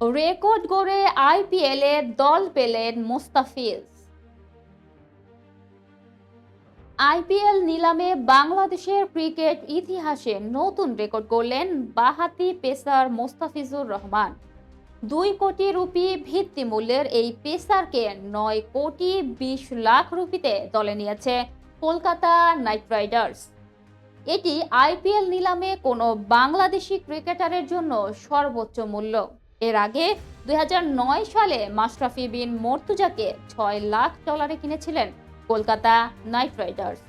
Record গড়ে আইপিএলে দল পেলেন মোস্তাফিজ। আইপিএল নিলামে বাংলাদেশের ক্রিকেট ইতিহাসে নতুন রেকর্ড গড়লেন বাঁহাতি পেসার মোস্তাফিজুর রহমান। 2 কোটি রুপি ভিত্তিমূল্যের এই পেসারকে 9,20,00,000 রুপিতে দলে নিয়েছে কলকাতা নাইট রাইডার্স। এটি আইপিএল নিলামে কোনো বাংলাদেশি ক্রিকেটারের জন্য সর্বোচ্চ মূল্য। এর আগে 2009 সালে মাশরাফি বিন মর্তুজাকে $6 লাখ কিনেছিলেন কলকাতা নাইট রাইডার্স।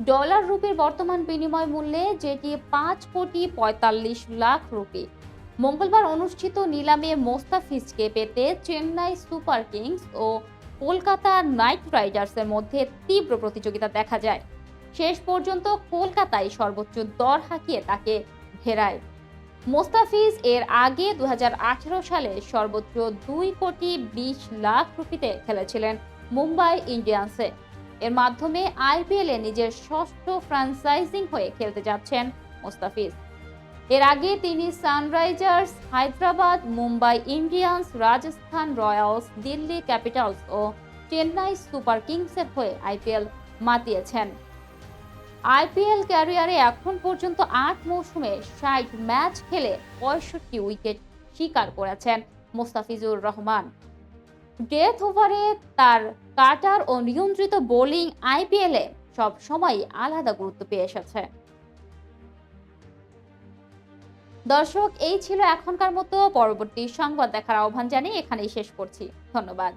ডলার রুপির বর্তমান বিনিময় মূল্যে যেটি 5,45,00,000 রুপি। মঙ্গলবার অনুষ্ঠিত নিলামে মোস্তাফিজকে পেতে চেন্নাই সুপার কিংস ও কলকাতা নাইট রাইডার্সের মধ্যে তীব্র প্রতিযোগিতা দেখা যায়। শেষ পর্যন্ত কলকাতায় সর্বোচ্চ দর হাঁকিয়ে তাকে ফেরায়। মোস্তাফিজ এর আগে 2018 সালে সর্বোচ্চ 2,20,00,000 রুপিতে খেলেছিলেন মুম্বাই ইন্ডিয়ান্সে। এর মাধ্যমে আইপিএলে নিজের ষষ্ঠ ফ্র্যাঞ্চাইজিং হয়ে খেলতে যাচ্ছেন মোস্তাফিজ। এর আগে তিনি Sunrisers Hyderabad, Mumbai Indians, Rajasthan Royals, Delhi Capitals ও চেন্নাই সুপার কিংসের হয়ে আইপিএল মাতিয়েছেন। আইপিএল ক্যারিয়ারে এখন পর্যন্ত 8 মৌসুমে 60 ম্যাচ খেলে 65 উইকেট শিকার করেছেন মোস্তাফিজুর রহমান। ডেথ ওভারে তার কাটার ও নিয়ন্ত্রিত বোলিং আইপিএলে সব সময় আলাদা গুরুত্ব পেয়ে এসেছে। দর্শক, এই ছিল এখনকার মতো। পরবর্তী সংবাদ দেখার আহ্বান জানিয়ে এখানেই শেষ করছি। ধন্যবাদ।